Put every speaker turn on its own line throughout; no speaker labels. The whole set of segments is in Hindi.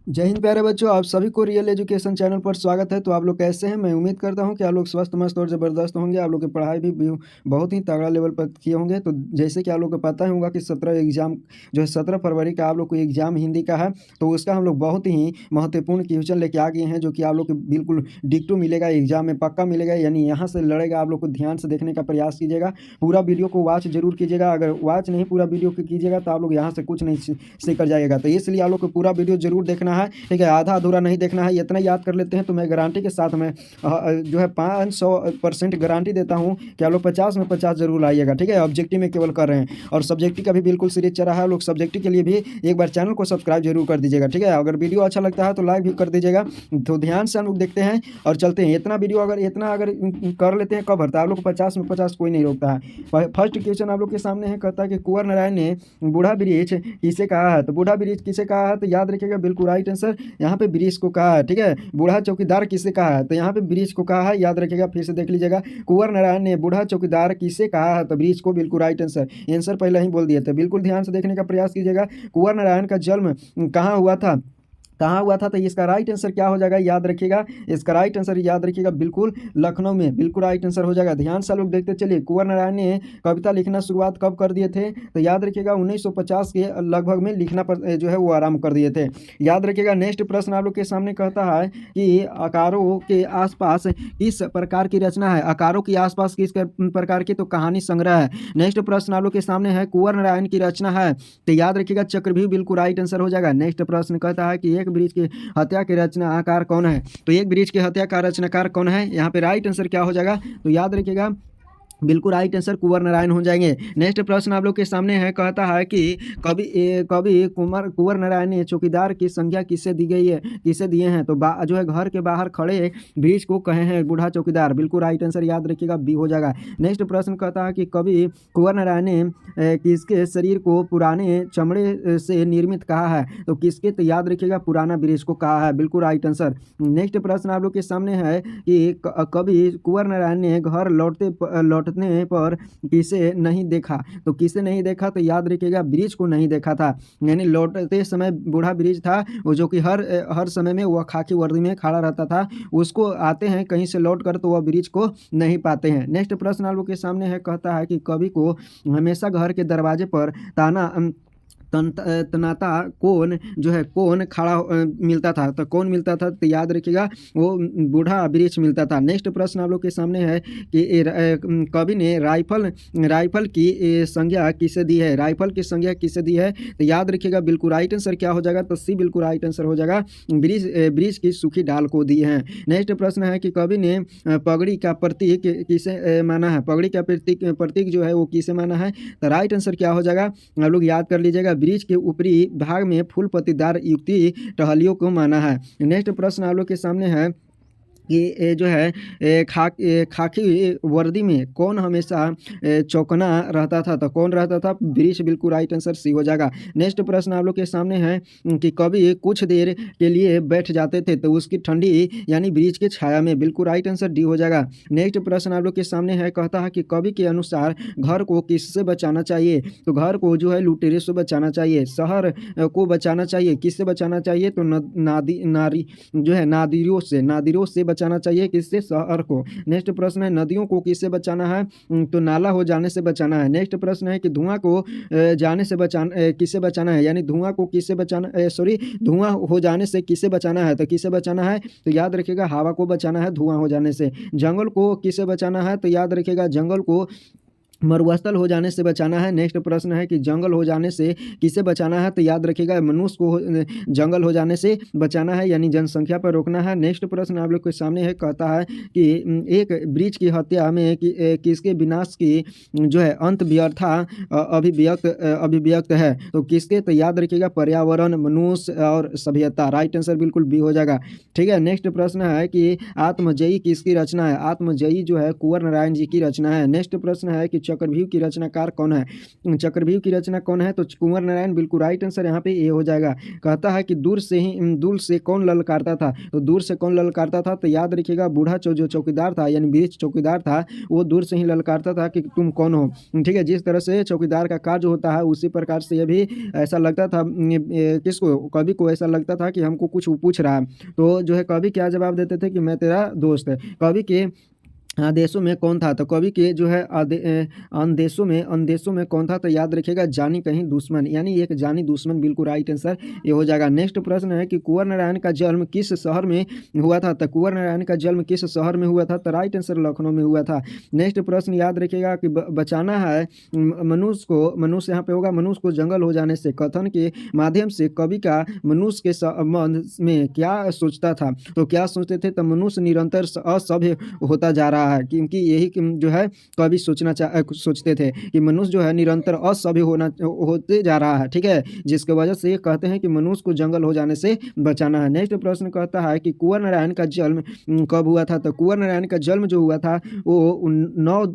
जय हिंद प्यारे बच्चों, आप सभी को रियल एजुकेशन चैनल पर स्वागत है। तो आप लोग कैसे हैं? मैं उम्मीद करता हूं कि आप लोग स्वस्थ मस्त और ज़बरदस्त होंगे। आप लोग की पढ़ाई भी बहुत ही तगड़ा लेवल पर किए होंगे। तो जैसे कि आप लोग को पता ही होगा कि 17 एग्जाम जो है 17 फरवरी का आप लोग को एग्जाम हिंदी का है। तो उसका हम लोग बहुत ही महत्वपूर्ण क्वेश्चन लेके आ गए हैं, जो कि आप लोग को बिल्कुल डिक्टो मिलेगा, एग्जाम में पक्का मिलेगा। यानी यहाँ से लड़ेगा। आप लोग को ध्यान से देखने का प्रयास कीजिएगा, पूरा वीडियो को वॉच जरूर कीजिएगा। अगर वॉच नहीं पूरा वीडियो को कीजिएगा तो आप लोग यहाँ से कुछ नहीं सीख कर जाइएगा। तो इसलिए आप लोग को पूरा वीडियो जरूर देखना है, ठीक है। आधा अधूरा नहीं देखना है। इतना याद कर लेते हैं तो मैं गारंटी के साथ में जो है 500% गारंटी देता हूँ कि आप लोग 50 में 50 जरूर लाइएगा, ठीक है। ऑब्जेक्टिव में केवल कर रहे हैं, और सब्जेक्टिव का भी बिल्कुल सीरीज चल रहा है। लोग सब्जेक्टिव के लिए भी एक बार चैनल को सब्सक्राइब जरूर कर दीजिएगा, ठीक है। अगर वीडियो अच्छा लगता है तो लाइक भी कर दीजिएगा। तो ध्यान से हम लोग देखते हैं और चलते हैं। इतना अगर कर लेते हैं कवर, तो आप लोग को 50 में 50 कोई नहीं रोकता है। फर्स्ट क्वेश्चन आप लोग के सामने है, कहता है कि कुंवर नारायण ने बूढ़ा ब्रिज किसे कहा है। तो बूढ़ा ब्रिज किसे कहा है, तो याद रखिएगा बिल्कुल राइट आंसर यहाँ पे ब्रिज को कहा है, ठीक है। बूढ़ा चौकीदार किसे कहा है, तो यहाँ पे ब्रिज को कहा है। याद रखिएगा, फिर से देख लीजिएगा। कुंवर नारायण ने बूढ़ा चौकीदार किसे कहा है, तो ब्रिज को बिल्कुल राइट आंसर। आंसर पहले ही बोल दिए थे। बिल्कुल ध्यान से देखने का प्रयास कीजिएगा। कुंवर नारायण का जन्म कहाँ हुआ था, तो इसका राइट आंसर क्या हो जाएगा, याद रखिएगा। इसका राइट आंसर याद रखिएगा बिल्कुल लखनऊ में, बिल्कुल राइट आंसर हो जाएगा। ध्यान से लोग देखते चलिए। कुंवर नारायण ने कविता लिखना शुरुआत कब कर दिए थे, तो याद रखिएगा 1950 के लगभग में लिखना जो है वो आरंभ कर दिए थे। याद रखिएगा। नेक्स्ट प्रश्न आप लोग के सामने कहता है कि आकारों के आसपास किस प्रकार की रचना है। आकारों के आसपास किस प्रकार की, तो कहानी संग्रह है। नेक्स्ट प्रश्न आप लोग के सामने है, कुंवर नारायण की रचना है, तो याद रखिएगा चक्रव्यूह बिल्कुल राइट आंसर हो जाएगा। नेक्स्ट प्रश्न कहता है कि एक ब्रिज की हत्या के रचनाकार कौन है, तो एक ब्रिज की हत्या का रचनाकार कौन है। यहाँ पे राइट आंसर क्या हो जाएगा, तो याद रखिएगा बिल्कुल राइट आंसर कुंवर नारायण हो जाएंगे। नेक्स्ट प्रश्न आप लोग के सामने है, कहता है कि कभी कुंवर नारायण ने चौकीदार की संज्ञा किससे दी गई है, किससे दिए हैं, तो जो है घर के बाहर खड़े ब्रिज को कहे हैं बूढ़ा चौकीदार। बिल्कुल राइट आंसर याद रखिएगा बी हो जाएगा। नेक्स्ट प्रश्न कहता है कि कभी कुंवर नारायण ने किसके शरीर को पुराने चमड़े से निर्मित कहा है, तो किसके, तो याद रखिएगा पुराना ब्रिज को कहा है। बिल्कुल राइट आंसर। नेक्स्ट प्रश्न आप लोग के सामने है कि कभी कुंवर नारायण ने घर लौटने पर किसे नहीं देखा, तो किसे नहीं देखा, तो याद रखिएगा ब्रिज को नहीं देखा था। यानी लौटते समय बूढ़ा ब्रिज था वो, जो कि हर समय में वह खाकी वर्दी में खड़ा रहता था। उसको आते हैं कहीं से लौट कर तो वह ब्रिज को नहीं पाते हैं। नेक्स्ट प्रश्न आप लोग के सामने है, कहता है कि कवि को हमेशा घर के दरवाजे पर तनाता कौन जो है कौन खड़ा मिलता था, तो कौन मिलता था, तो याद रखिएगा वो बूढ़ा वृक्ष मिलता था। नेक्स्ट प्रश्न आप लोग के सामने है कि कवि ने राइफल की संज्ञा किसे दी है, राइफल की संज्ञा किसे दी है, तो याद रखिएगा बिल्कुल राइट आंसर क्या हो जाएगा, तो सी बिल्कुल राइट आंसर हो जाएगा। ब्रिज की सूखी डाल को दी है। नेक्स्ट प्रश्न है कि कवि ने पगड़ी का प्रतीक किसे माना है, पगड़ी का प्रतीक जो है वो किसे माना है, तो राइट आंसर क्या हो जाएगा, आप लोग याद कर लीजिएगा। ब्रिज के ऊपरी भाग में फूल पत्तीदार युक्ति टहलियों को माना है। नेक्स्ट प्रश्न आप लोग के सामने है कि जो है खाकी वर्दी में कौन हमेशा चौकना रहता था, तो कौन रहता था, ब्रिज। बिल्कुल राइट आंसर सी हो जाएगा। नेक्स्ट प्रश्न आप लोग के सामने है कि कभी कुछ देर के लिए बैठ जाते थे, तो उसकी ठंडी यानी ब्रिज की छाया में। बिल्कुल राइट आंसर डी हो जाएगा। नेक्स्ट प्रश्न आप लोग के सामने है, कहता है कि कवि के अनुसार घर को किससे बचाना चाहिए, तो घर को जो है लुटेरे से बचाना चाहिए। शहर को बचाना चाहिए, किससे बचाना चाहिए, तो नारी जो है नादिरों से बचाना चाहिए, किससे, शहर को। नेक्स्ट प्रश्न है, नदियों को किससे बचाना है, तो नाला हो जाने से बचाना है। नेक्स्ट प्रश्न है कि धुआं को जाने से किससे बचाना है, यानी धुआं को किससे बचाना, धुआं हो जाने से किससे बचाना है, तो किससे बचाना है, तो याद रखिएगा हवा को बचाना है धुआं हो जाने से। जंगल को किससे बचाना है, तो याद रखिएगा जंगल को मरुस्थल हो जाने से बचाना है। नेक्स्ट प्रश्न है कि जंगल हो जाने से किसे बचाना है, तो याद रखिएगा मनुष्य को जंगल हो जाने से बचाना है, यानी जनसंख्या पर रोकना है। नेक्स्ट प्रश्न आप लोग के सामने है, कहता है कि एक ब्रिज की हत्या में किसके विनाश की जो है अंत व्यर्था अभिव्यक्त है, तो किसके, तो याद रखिएगा पर्यावरण, मनुष्य और सभ्यता। राइट आंसर बिल्कुल बी हो जाएगा, ठीक है। नेक्स्ट प्रश्न है कि आत्मजयी किसकी रचना है, आत्मजयी जो है कुंवर नारायण जी की रचना है। नेक्स्ट प्रश्न है कि चक्रव्यूह की रचनाकार कौन है? चक्रव्यूह की रचना कौन है? तो कुंवर नारायण, बिल्कुल राइट आंसर यहाँ पे ए हो जाएगा। कहता है कि दूर से कौन ललकारता था? तो दूर से कौन ललकारता था? तो याद रखिएगा बूढ़ा जो चौकीदार था, यानी वृक्ष चौकीदार था, वो दूर से ही ललकारता था कि तुम कौन हो। ठीक है, जिस तरह से चौकीदार का कार्य होता है उसी प्रकार से ये भी ऐसा लगता था, किसको, कवि को ऐसा लगता था कि हमको कुछ पूछ रहा है। तो जो है कवि क्या जवाब देते थे कि मैं तेरा दोस्त है। कवि के आदेशों में कौन था? तो कवि के जो है अंदेशों में कौन था? तो याद रखिएगा जानी कहीं दुश्मन, यानी एक जानी दुश्मन, बिल्कुल राइट आंसर ये हो जाएगा। नेक्स्ट प्रश्न है कि कुंवर नारायण का जन्म किस शहर में हुआ था? तो कुंवर नारायण का जन्म किस शहर में हुआ था? तो राइट आंसर लखनऊ में हुआ था। नेक्स्ट प्रश्न याद रखिएगा कि बचाना है मनुष्य यहाँ पे होगा मनुष्य को जंगल हो जाने से कथन के माध्यम से कवि का मनुष्य के संबंध में क्या सोचता था? तो क्या सोचते थे? तो मनुष्य निरंतर असभ्य होता जा रहा है, क्योंकि यही जो है कवि सोचते थे कि मनुष्य जो है निरंतर असभ्य होते जा रहा है। ठीक है, जिसके वजह से ये कहते हैं कि मनुष्य को जंगल हो जाने से बचाना है। नेक्स्ट प्रश्न कहता है कि कुंवर नारायण का जन्म कब हुआ था? तो कुंवर नारायण का जन्म जो हुआ था वो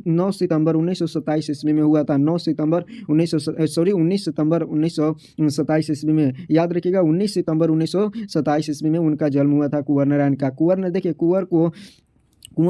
9 सितंबर 1927 ईस्वी में हुआ था। 19 सितंबर 1927 ईस्वी में। याद रखिएगा 19 सितंबर 1927 ईस्वी में उनका जन्म हुआ था कुंवर नारायण का। देखिए कुंवर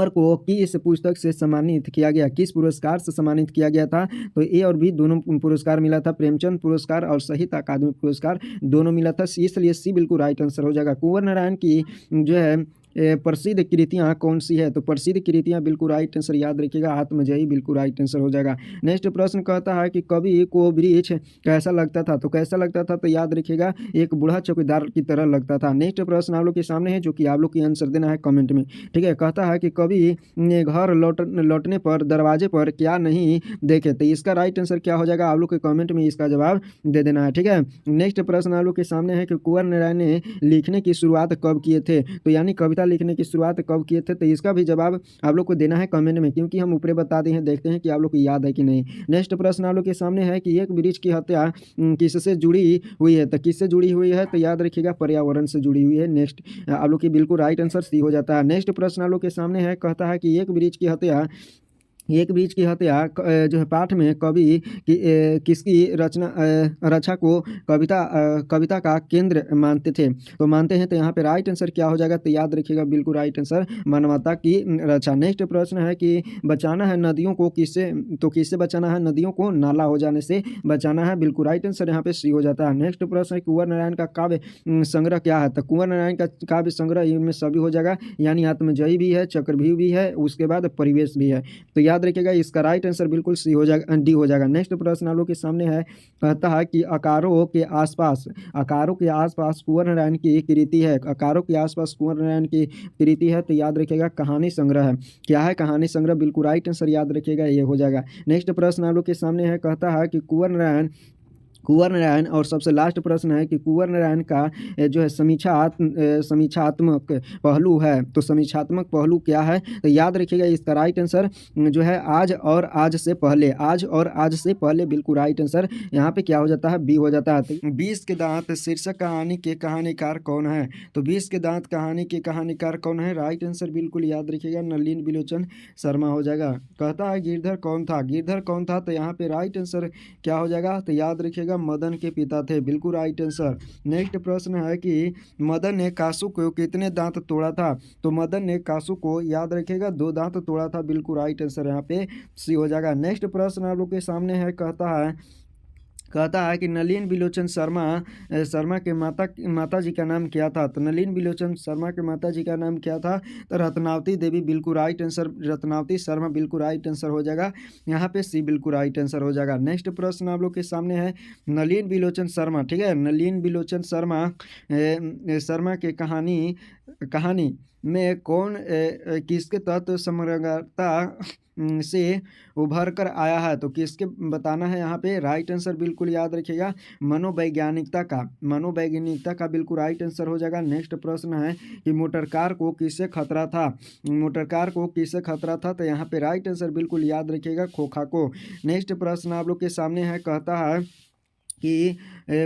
को किस पुस्तक से सम्मानित किया गया, किस पुरस्कार से सम्मानित किया गया था? तो ए और बी दोनों पुरस्कार मिला था, प्रेमचंद पुरस्कार और साहित्य अकादमी पुरस्कार दोनों मिला था, इसलिए सी बिल्कुल राइट आंसर हो जाएगा। कुंवर नारायण की जो है प्रसिद्ध कृतियाँ कौन सी है? तो प्रसिद्ध कृतियाँ बिल्कुल राइट आंसर याद रखिएगा आत्मजयी, बिल्कुल राइट आंसर हो जाएगा। नेक्स्ट प्रश्न कहता है कि कवि को वृक्ष कैसा लगता था? तो कैसा लगता था? तो याद रखिएगा एक बूढ़ा चौकीदार की तरह लगता था। नेक्स्ट प्रश्न आप लोग के सामने है जो कि आप लोग की आंसर देना है कमेंट में। ठीक है, कहता है कि कवि ने घर लौटने पर दरवाजे पर क्या नहीं देखे? तो इसका राइट आंसर क्या हो जाएगा? आप लोग के कमेंट में इसका जवाब दे देना है। ठीक है, नेक्स्ट प्रश्न आप लोग के सामने है कि कुंवर नारायण ने लिखने की शुरुआत कब किए थे? तो यानी कविता लिखने की शुरुआत कब किए थे? तो इसका भी जवाब आप लोग को देना है कमेंट में, क्योंकि हम ऊपर बता दिए हैं, देखते हैं कि आप लोग को याद है कि नहीं। नेक्स्ट प्रश्न आप लोग के सामने है कि एक वृक्ष की हत्या किससे जुड़ी हुई है? तो किससे जुड़ी हुई है? तो याद रखिएगा पर्यावरण से जुड़ी हुई है। नेक्स्ट आप लोग की बिल्कुल राइट आंसर सी हो जाता है। नेक्स्ट प्रश्न आप लोग के सामने है, कहता है कि एक वृक्ष की हत्या जो है पाठ में कवि किसकी रचा को कविता का केंद्र मानते थे? तो मानते हैं, तो यहाँ पे राइट आंसर क्या हो जाएगा? तो याद रखिएगा बिल्कुल राइट आंसर मानवता की रचा। नेक्स्ट प्रश्न है कि बचाना है नदियों को किससे बचाना है? नदियों को नाला हो जाने से बचाना है, बिल्कुल राइट आंसर यहाँ पे सी हो जाता है। नेक्स्ट प्रश्न है कुंवर नारायण का काव्य संग्रह क्या है? तो कुंवर नारायण का काव्य संग्रह इनमें सभी हो जाएगा, यानी आत्मजयी भी है, चक्रव्यूह भी है, उसके बाद परिवेश भी है। तो याद रखिएगा इसका राइट आंसर बिल्कुल सी हो जाएगा, डी हो जाएगा। नेक्स्ट प्रश्न आप लोग के सामने है, कहता है कि आकारों के आसपास कुंवर नारायण की कृति है। आकारों के आसपास कुंवर नारायण की कृति है, तो याद रखिएगा कहानी संग्रह है। क्या है? कहानी संग्रह, बिल्कुल राइट आंसर याद रखिएगा ये हो जाएगा। नेक्स्ट प्रश्न आप लोग के सामने है, कहता है कि कुंवर नारायण और सबसे लास्ट प्रश्न है कि कुंवर नारायण का जो है समीक्षात्मक पहलू है। तो समीक्षात्मक पहलू क्या है? तो याद रखिएगा इसका राइट आंसर जो है आज और आज से पहले, बिल्कुल राइट आंसर यहाँ पे क्या हो जाता है? बी हो जाता है। तो 20 के दांत शीर्षक कहानी के कहानीकार कौन है? तो 20 के दांत कहानी के कहानीकार कौन है? राइट आंसर बिल्कुल याद रखिएगा नलिन बिलोचन शर्मा हो जाएगा। कहता है गिरधर कौन था? तो यहाँ पे राइट आंसर क्या हो जाएगा? तो याद रखिएगा मदन के पिता थे, बिल्कुल राइट आंसर। नेक्स्ट प्रश्न है कि मदन ने कासू को कितने दांत तोड़ा था? तो मदन ने कासू को याद रखिएगा 2 दांत तोड़ा था, बिल्कुल राइट आंसर यहाँ पे सी हो जाएगा। नेक्स्ट प्रश्न आप लोग के सामने है, कहता है कि नलिन बिलोचन शर्मा के माता जी का नाम क्या था? तो नलिन बिलोचन शर्मा के माता जी का नाम क्या था? तो रत्नावती देवी, बिल्कुल राइट आंसर, रत्नावती शर्मा बिल्कुल राइट आंसर हो जाएगा, यहाँ पे सी बिल्कुल राइट आंसर हो जाएगा। नेक्स्ट प्रश्न आप लोग के सामने है, नलिन बिलोचन शर्मा, ठीक है, नलिन बिलोचन शर्मा के कहानी में कौन किसके तत्व समग्रता से उभर कर आया है? तो किसके बताना है यहाँ पे? राइट आंसर बिल्कुल याद रखिएगा मनोवैज्ञानिकता का बिल्कुल राइट आंसर हो जाएगा। नेक्स्ट प्रश्न है कि मोटरकार को किससे खतरा था? तो यहाँ पे राइट आंसर बिल्कुल याद रखिएगा खोखा को। नेक्स्ट प्रश्न आप लोग के सामने है, कहता है कि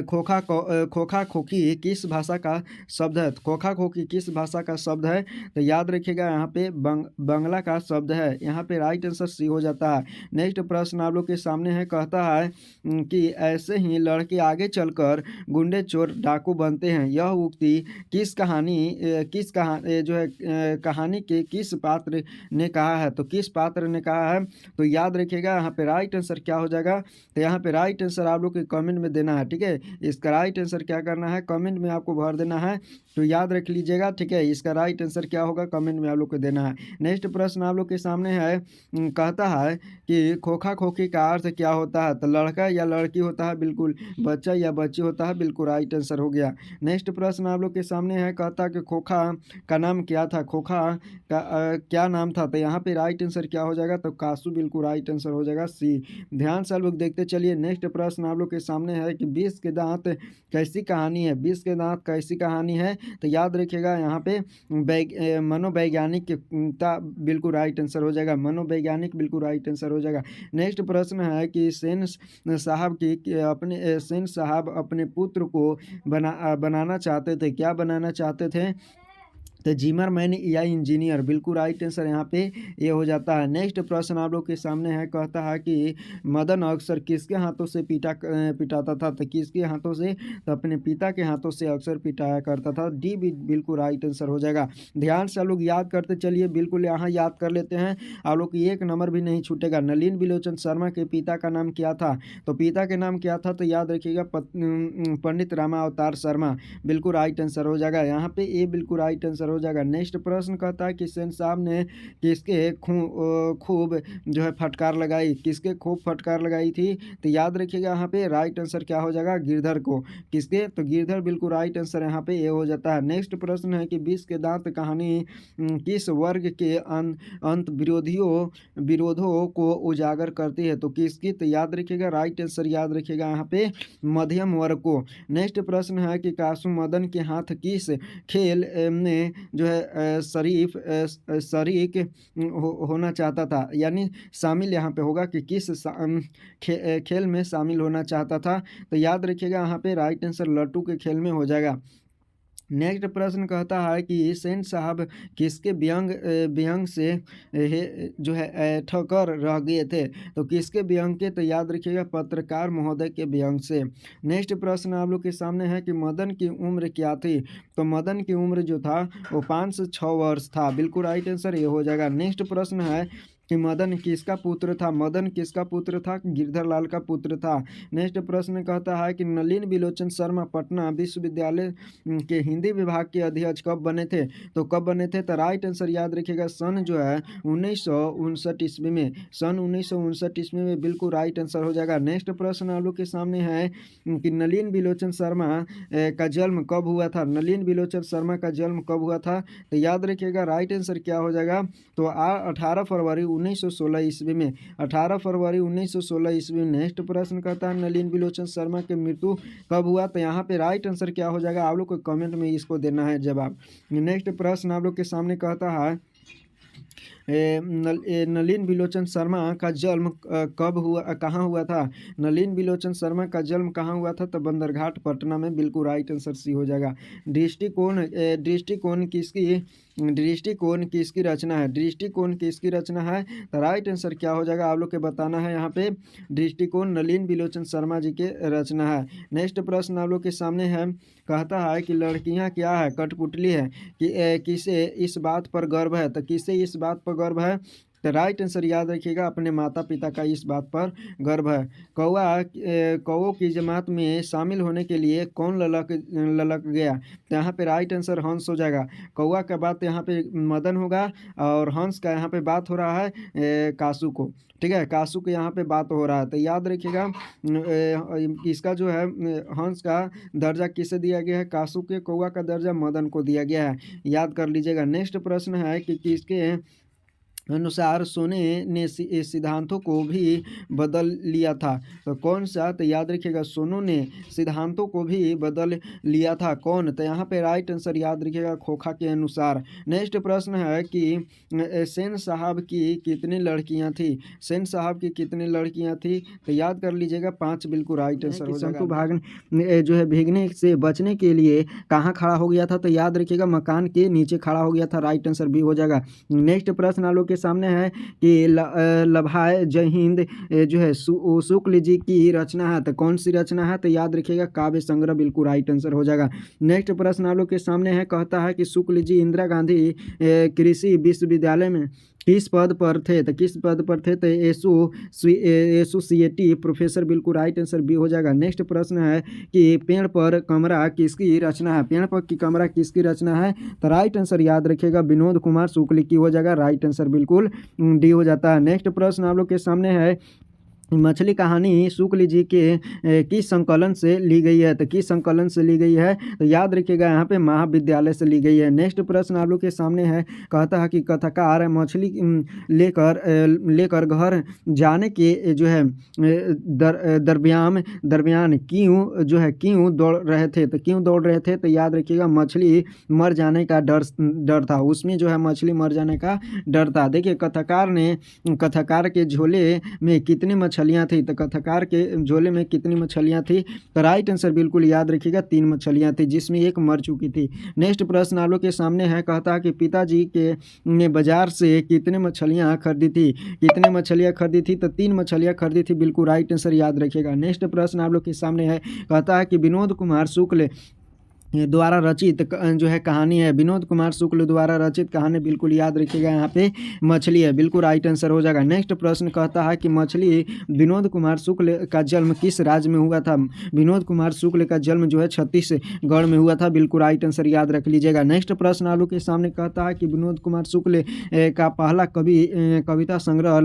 खोखा खोखी किस भाषा का शब्द है? तो खोखा खोखी किस भाषा का शब्द है? तो याद रखिएगा यहाँ पे बंगला का शब्द है। यहाँ पे राइट आंसर सी हो जाता है। नेक्स्ट प्रश्न आप लोग के सामने है, कहता है कि ऐसे ही लड़के आगे चलकर गुंडे चोर डाकू बनते हैं। यह उक्ति किस कहानी जो है कहानी के किस पात्र ने कहा है? तो किस पात्र ने कहा है? तो याद रखिएगा यहाँ पे राइट आंसर क्या हो जाएगा? तो यहाँ पे राइट आंसर आप लोग के कमेंट में देना है, ठीक है। इसका राइट आंसर क्या करना है, कमेंट में आपको भर देना है। तो याद रख लीजिएगा, ठीक है। इसका राइट आंसर क्या होगा, कमेंट में आप लोग को देना है। नेक्स्ट प्रश्न आप लोग के सामने है, कहता है कि खोखा खोखी का अर्थ क्या होता है? तो लड़का या लड़की होता है, बिल्कुल। बच्चा या बच्ची होता है, बिल्कुल राइट आंसर हो गया। नेक्स्ट प्रश्न आप लोग के सामने है, कहता है कि खोखा का नाम क्या था? खोखा का क्या नाम था? तो यहाँ पे राइट आंसर क्या हो जाएगा? तो कासू, बिल्कुल राइट आंसर हो जाएगा सी। ध्यान से आप लोग देखते चलिए। नेक्स्ट प्रश्न आप लोग के सामने है कि 20 के दांत कैसी कहानी है? 20 के दांत कैसी कहानी है? तो याद रखिएगा यहाँ पे मनोवैज्ञानिक का बिल्कुल राइट आंसर हो जाएगा। मनोवैज्ञानिक बिल्कुल राइट आंसर हो जाएगा। नेक्स्ट प्रश्न है कि सेन साहब अपने पुत्र को बनाना चाहते थे। क्या बनाना चाहते थे? तो जिमरमैन या इंजीनियर, बिल्कुल राइट आंसर यहाँ पे ये हो जाता है। नेक्स्ट प्रश्न आप लोग के सामने है, कहता है कि मदन अक्सर किसके हाथों से पिटाता था? तो किसके हाथों से? तो अपने पिता के हाथों से अक्सर पिटाया करता था। डी भी बिल्कुल राइट आंसर हो जाएगा। ध्यान से आप लोग याद करते चलिए, बिल्कुल यहाँ याद कर लेते हैं। आप लोग की एक नंबर भी नहीं छूटेगा। नलिन बिलोचन शर्मा के पिता का नाम क्या था? तो पिता के नाम क्या था? तो याद रखिएगा पंडित रामा अवतार शर्मा, बिल्कुल राइट आंसर हो जाएगा। यहाँ पे ए बिल्कुल राइट आंसर हो जाएगा। नेक्स्ट प्रश्न कहता है कि सेन साहब ने किसके खूब जो है फटकार लगाई? किसके खूब फटकार लगाई थी? तो याद रखिएगा यहाँ पे राइट आंसर क्या हो जाएगा? गिरधर को। किसके? तो गिरधर, बिल्कुल राइट आंसर यहाँ पे ये हो जाता है। नेक्स्ट प्रश्न है कि 20 के दांत कहानी किस वर्ग के अंत विरोधों को उजागर करती है? तो किसकी? तो याद रखिएगा राइट आंसर याद रखिएगा यहाँ पे मध्यम वर्ग को। नेक्स्ट प्रश्न है कि कासु मदन के हाथ किस खेल में जो है शरीक होना चाहता था? यानी शामिल यहाँ पे होगा कि किस खेल में शामिल होना चाहता था? तो याद रखिएगा यहाँ पे राइट आंसर लट्टू के खेल में हो जाएगा। नेक्स्ट प्रश्न कहता है कि सेन साहब किसके व्यंग से जो है ठोकर रह गए थे? तो किसके व्यंग के? तो याद रखिएगा पत्रकार महोदय के व्यंग से। नेक्स्ट प्रश्न आप लोग के सामने है कि मदन की उम्र क्या थी? तो मदन की उम्र जो था वो 5 से 6 वर्ष था, बिल्कुल राइट आंसर ये हो जाएगा। नेक्स्ट प्रश्न है कि मदन किसका पुत्र था? मदन किसका पुत्र था? गिरधर लाल का पुत्र था। नेक्स्ट प्रश्न कहता है कि नलिन बिलोचन शर्मा पटना विश्वविद्यालय के हिंदी विभाग के अध्यक्ष कब बने थे? तो कब बने थे? तो राइट आंसर याद रखिएगा सन जो है 1959 ईस्वी में। सन 1959 ईस्वी में, बिल्कुल राइट आंसर हो जाएगा। नेक्स्ट प्रश्न आप लोग के सामने है कि नलिन बिलोचन शर्मा का जन्म कब हुआ था? नलिन बिलोचन शर्मा का जन्म कब हुआ था? तो याद रखिएगा राइट आंसर क्या हो जाएगा? तो 18 फरवरी 1916 ईस्वी में। 18 फरवरी 1916 ईस्वी में। नेक्स्ट प्रश्न कहता है नलिन बिलोचन शर्मा की मृत्यु कब हुआ? तो यहाँ पे राइट आंसर क्या हो जाएगा? आप लोग को कमेंट में इसको देना है जवाब। नेक्स्ट प्रश्न आप लोग के सामने कहता है नलिन बिलोचन शर्मा का जन्म कब हुआ, कहाँ हुआ था? नलिन बिलोचन शर्मा का जन्म कहाँ हुआ था? तो बंदरघाट पटना में, बिल्कुल राइट आंसर सी हो जाएगा। दृष्टिकोण किसकी रचना है? दृष्टिकोण किसकी रचना है? तो राइट आंसर क्या हो जाएगा? आप लोग के बताना है यहाँ पे। दृष्टिकोण नलिन बिलोचन शर्मा जी के रचना है। नेक्स्ट प्रश्न आप लोग के सामने है, कहता है कि लड़कियाँ क्या है? कठपुतली है कि किसे इस बात पर गर्व है? तो किसे इस बात पर गर्व है? तो राइट आंसर याद रखिएगा अपने माता पिता का इस बात पर गर्व है। कौओं की जमात में शामिल होने के लिए कौन ललक गया? तो यहाँ पे राइट आंसर हंस हो जाएगा। कौआ का बात यहाँ पे मदन होगा और हंस का यहाँ पे बात हो रहा है कासू को, ठीक है। कासू के यहाँ पे बात हो रहा है। तो याद रखिएगा इसका जो है हंस का दर्जा किसे दिया गया है? कासू के। कौआ का दर्जा मदन को दिया गया है, याद कर लीजिएगा। नेक्स्ट प्रश्न है कि किसके अनुसार सोने ने सिद्धांतों को भी बदल लिया था। तो कौन सा? तो याद रखिएगा सोनू ने सिद्धांतों को भी बदल लिया था। कौन? तो यहाँ पे राइट आंसर याद रखिएगा खोखा के अनुसार। नेक्स्ट प्रश्न है कि सेन साहब की कितनी लड़कियां थी? सेन साहब की कितनी लड़कियां थी? तो याद कर लीजिएगा 5 बिल्कुल राइट आंसर हो जाएगा। जो है भीगने से बचने के लिए कहाँ खड़ा हो गया था? तो याद रखिएगा मकान के नीचे खड़ा हो गया था। राइट आंसर भी हो जाएगा। नेक्स्ट प्रश्न आप लोग के सामने है कि लभाए जय हिंद जो है शुक्ल जी की रचना है। तो कौन सी रचना है? तो याद रखिएगा काव्य संग्रह बिल्कुल राइट आंसर हो जाएगा। नेक्स्ट प्रश्न आप लोग के सामने है, कहता है कि शुक्ल जी इंदिरा गांधी कृषि विश्वविद्यालय में किस पद पर थे? तो किस पद पर थे? तो एसोसिएटिव प्रोफेसर बिल्कुल राइट आंसर भी हो जाएगा। नेक्स्ट प्रश्न है कि पेड़ पर कमरा किसकी रचना है? पेड़ पर की कमरा किसकी रचना है? तो राइट आंसर याद रखिएगा विनोद कुमार शुक्ल की हो जाएगा। राइट आंसर बिल्कुल डी हो जाता है। नेक्स्ट प्रश्न आप लोग के सामने है, मछली कहानी शुक्ल जी के किस संकलन से ली गई है? तो किस संकलन से ली गई है? तो याद रखिएगा यहाँ पे महाविद्यालय से ली गई है। नेक्स्ट प्रश्न आप लोग के सामने है, कहता है कि कथाकार मछली लेकर घर जाने के जो है दरमियान क्यों दौड़ रहे थे? तो क्यों दौड़ रहे थे? तो याद रखिएगा मछली मर जाने का डर था। उसमें जो है मछली मर जाने का डर था। देखिए कथाकार के झोले में कितनी मछलियां थी? तो कथाकार के झोले में कितनी मछलियां थी? तो राइट आंसर बिल्कुल याद रखिएगा 3 मछलियां थी, जिसमें एक मर चुकी थी। नेक्स्ट प्रश्न आप लोग के सामने है, कहता है कि पिताजी के ने बाजार से कितने मछलियां खरीदी थी? कितने मछलियां खरीदी थी? तो 3 मछलियां खरीदी थी। बिल्कुल राइट आंसर याद रखिएगा। नेक्स्ट प्रश्न आप लोग के सामने है, कहता है कि विनोद कुमार शुक्ल द्वारा रचित जो है कहानी है। विनोद कुमार शुक्ल द्वारा रचित कहानी बिल्कुल याद रखिएगा यहाँ पे मछली है। बिल्कुल राइट आंसर हो जाएगा। नेक्स्ट प्रश्न कहता है कि मछली विनोद कुमार शुक्ल का जन्म किस राज्य में हुआ था? विनोद कुमार शुक्ल का जन्म जो है छत्तीसगढ़ में हुआ था। बिल्कुल राइट आंसर याद रख लीजिएगा। नेक्स्ट प्रश्न आप लोग के सामने कहता है कि विनोद कुमार शुक्ल का पहला कविता संग्रह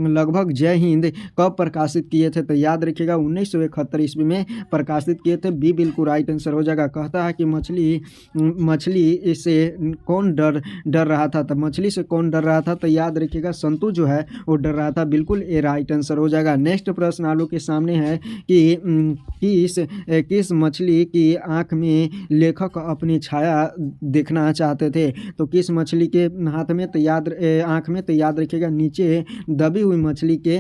लगभग जय हिंद कब प्रकाशित किए थे? तो याद रखिएगा 1971 ईस्वी में प्रकाशित किए थे। बी बिल्कुल राइट आंसर हो जाएगा। कहता है कि मछली से कौन डर रहा था? तो मछली से कौन डर रहा था? तो याद रखिएगा संतु जो है वो डर रहा था। बिल्कुल ये राइट आंसर हो जाएगा। नेक्स्ट प्रश्न आप लोग के सामने है कि किस मछली की आंख में लेखक अपनी छाया देखना चाहते थे? तो किस मछली के हाथ में आंख में? तो याद रखिएगा नीचे दबी हुई मछली के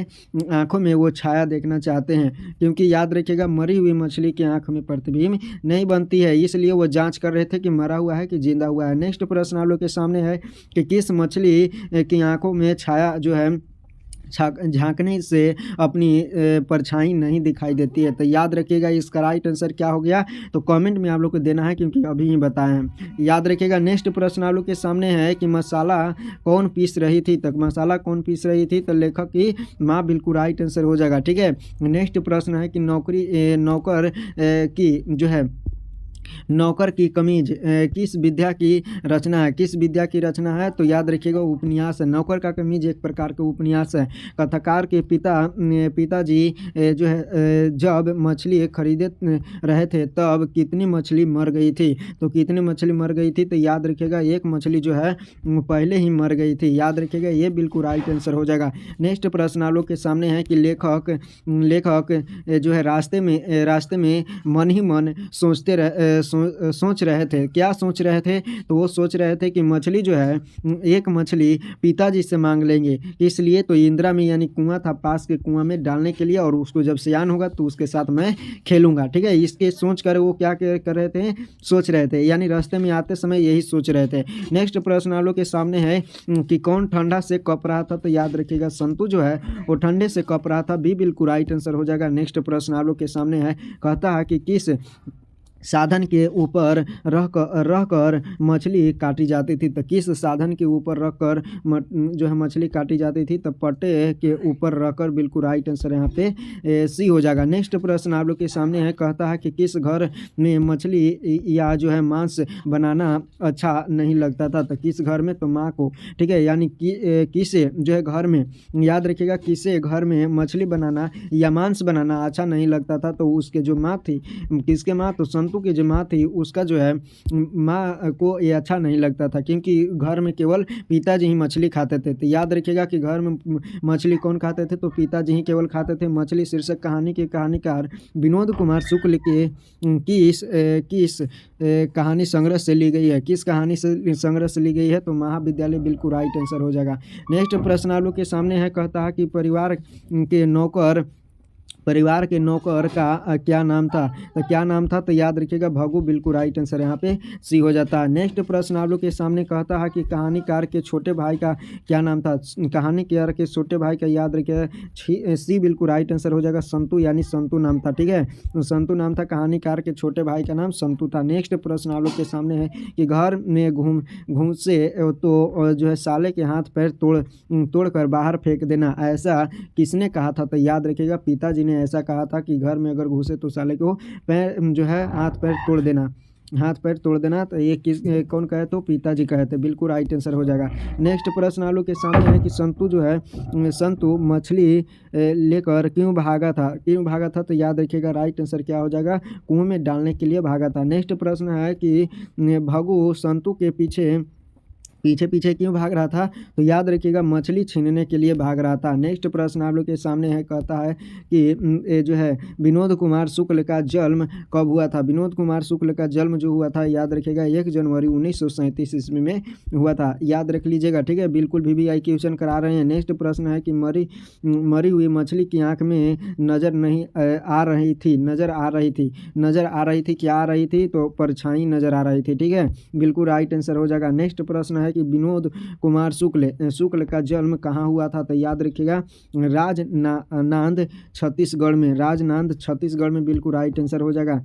आंखों में वो छाया देखना चाहते हैं, क्योंकि याद रखिएगा मरी हुई मछली की आंख में प्रतिबिंब नहीं बनती है, इसलिए वो जांच कर रहे थे कि मरा हुआ है कि जिंदा हुआ है। नेक्स्ट प्रश्न आप लोग के सामने है कि किस मछली की आंखों में छाया जो है झांकने से अपनी परछाई नहीं दिखाई देती है? तो याद रखिएगा इसका राइट आंसर क्या हो गया? तो कमेंट में आप लोग को देना है, क्योंकि अभी ही बताए हैं। याद रखिएगा। नेक्स्ट प्रश्न आप लोग के सामने है कि मसाला कौन पीस रही थी? तो मसाला कौन पीस रही थी? तो लेखक की माँ। बिल्कुल राइट आंसर हो जाएगा। ठीक है। नेक्स्ट प्रश्न है कि नौकर की जो है नौकर की कमीज किस विद्या की रचना है? किस विद्या की रचना है? तो याद रखिएगा उपन्यास है। नौकर का कमीज एक प्रकार का उपन्यास है। कथाकार के पिताजी जो है जब मछली खरीदे रहे थे तब कितनी मछली मर गई थी? तो कितनी मछली मर गई थी? तो याद रखिएगा एक मछली जो है पहले ही मर गई थी। याद रखिएगा ये बिल्कुल राइट आंसर हो जाएगा। नेक्स्ट प्रश्न आप लोग के सामने है कि लेखक जो है रास्ते में मन ही मन सोच रहे थे। क्या सोच रहे थे? तो वो सोच रहे थे कि मछली जो है एक मछली पिताजी से मांग लेंगे, इसलिए तो इंदिरा में यानी कुआं था पास के कुआं में डालने के लिए, और उसको जब सियान होगा तो उसके साथ मैं खेलूंगा। ठीक है। इसके सोच कर वो क्या कर रहे थे? सोच रहे थे, यानी रास्ते में आते समय यही सोच रहे थे। नेक्स्ट प्रश्न आप लोग के सामने है कि कौन ठंडा से कप रहा था? तो याद रखिएगा संतु जो है वो ठंडे से कप रहा था। बी बिल्कुल राइट आंसर हो जाएगा। नेक्स्ट प्रश्न आप लोग के सामने है, कहता है कि किस साधन के ऊपर रहकर मछली काटी जाती थी? तो किस साधन के ऊपर रखकर जो है मछली काटी जाती थी? तो पट्टे के ऊपर रखकर। बिल्कुल राइट आंसर यहाँ पे सी हो जाएगा। नेक्स्ट प्रश्न आप लोग के सामने है, कहता है कि किस घर में मछली या जो है मांस बनाना अच्छा नहीं लगता था? तो किस घर में? तो माँ को। ठीक है। यानी किसे जो है घर में, याद रखिएगा किसे घर में मछली बनाना या मांस बनाना अच्छा नहीं लगता था? तो उसके जो माँ थी, किसके माँ? तो संतु संतू की जो माँ थी उसका जो है माँ को ये अच्छा नहीं लगता था, क्योंकि घर में केवल पिताजी ही मछली खाते थे। तो याद रखिएगा कि घर में मछली कौन खाते थे, तो पिताजी ही केवल खाते थे मछली। शीर्षक कहानी के कहानीकार विनोद कुमार शुक्ल के किस कहानी संग्रह से ली गई है, किस कहानी से संग्रह से ली गई है, तो महाविद्यालय बिल्कुल राइट आंसर हो जाएगा। नेक्स्ट प्रश्न आप लोग के सामने है, कहता है कि परिवार के नौकर का क्या नाम था, तो क्या नाम था, तो याद रखिएगा भगू, बिल्कुल राइट आंसर यहाँ पे सी हो जाता है। नेक्स्ट प्रश्न आप लोग के सामने कहता है कि कहानीकार के छोटे भाई का क्या नाम था, कहानीकार के छोटे भाई का याद रखिएगा सी, बिल्कुल राइट आंसर हो जाएगा संतू, यानी संतू नाम था। ठीक है, तो संतू नाम था, कहानीकार के छोटे भाई का नाम संतू था। नेक्स्ट प्रश्न आप लोग के सामने है कि घर में घूसे तो जो है साले के हाथ पैर तोड़कर बाहर फेंक देना, ऐसा किसने कहा था, तो याद रखिएगा पिताजी ने ऐसा कहा था कि घर में अगर घुसे तो साले को पैर जो है हाथ पैर तोड़ देना। तो ये कौन कहे, तो पिताजी कहे थे, बिल्कुल राइट आंसर हो जाएगा। नेक्स्ट प्रश्न आप लोग के सामने है कि संतू मछली लेकर क्यों भागा था, तो याद रखिएगा राइट आंसर क्या हो जाएगा, कुएं में डालने के लिए भागा था। नेक्स्ट प्रश्न है कि भगू संतू के पीछे क्यों भाग रहा था, तो याद रखिएगा मछली छीनने के लिए भाग रहा था। नेक्स्ट प्रश्न आप लोग के सामने है, कहता है कि जो है विनोद कुमार शुक्ल का जन्म कब हुआ था। विनोद कुमार शुक्ल का जन्म जो हुआ था, याद रखिएगा 1 जनवरी 1937 ईस्वी में हुआ था, याद रख लीजिएगा। ठीक है, बिल्कुल VVI क्वेश्चन करा रहे हैं। नेक्स्ट प्रश्न है कि मरी हुई मछली की आँख में नज़र आ रही थी, क्या आ रही थी, तो परछाई नज़र आ रही थी। ठीक है, बिल्कुल राइट आंसर हो जाएगा। नेक्स्ट प्रश्न है कि विनोद कुमार शुक्ल का जन्म कहाँ हुआ था, तो याद रखिएगा राजनांद छत्तीसगढ़ में, बिल्कुल राइट आंसर हो जाएगा।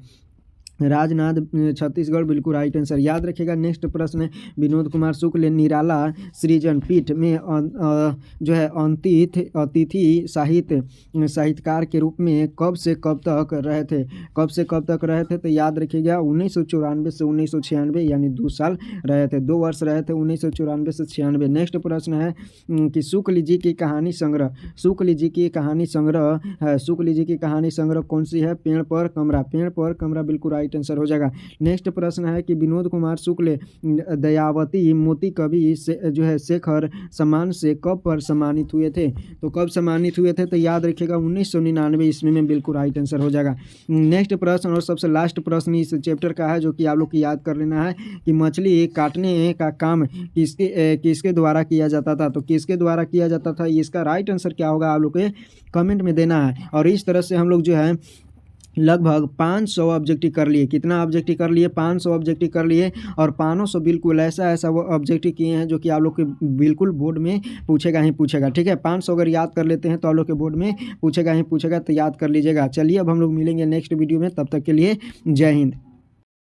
राजनांद छत्तीसगढ़, बिल्कुल राइट आंसर, याद रखिएगा। नेक्स्ट प्रश्न है विनोद कुमार शुक्ल निराला सृजन पीठ में जो है अतिथि साहित्यकार के रूप में कब से कब तक रहे थे, तो याद रखिएगा 1994 से 1996, यानी 2 साल रहे थे, 2 वर्ष रहे थे, 1994 से 96। नेक्स्ट प्रश्न है कि शुक्ल जी की कहानी संग्रह कौन सी है, पेड़ पर कमरा, बिल्कुल राइट आंसर हो जाएगा। नेक्स्ट प्रश्न है कि विनोद कुमार शुक्ल दयावती मोती कवि से जो है शेखर सम्मान से कब पर सम्मानित हुए थे, तो कब सम्मानित हुए थे, तो याद रखिएगा 1999 ईस्वी में, बिल्कुल राइट आंसर हो जाएगा। नेक्स्ट प्रश्न और सबसे लास्ट प्रश्न इस चैप्टर का है, जो कि आप लोग को याद कर लेना है कि मछली काटने का काम किसके द्वारा किया जाता था, तो किसके द्वारा किया जाता था, इसका राइट आंसर क्या होगा आप लोग को कमेंट में देना है। और इस तरह से हम लोग जो है लगभग 500 ऑब्जेक्टिव कर लिए। कितना ऑब्जेक्टिव कर लिए, 500 ऑब्जेक्टिव कर लिए, और 500 बिल्कुल ऐसा वो ऑब्जेक्टिव किए हैं जो कि आप लोग के बिल्कुल बोर्ड में पूछेगा। ठीक है, 500 अगर याद कर लेते हैं तो आप लोग के बोर्ड में पूछेगा, तो याद कर लीजिएगा। चलिए अब हम लोग मिलेंगे नेक्स्ट वीडियो में, तब तक के लिए जय हिंद।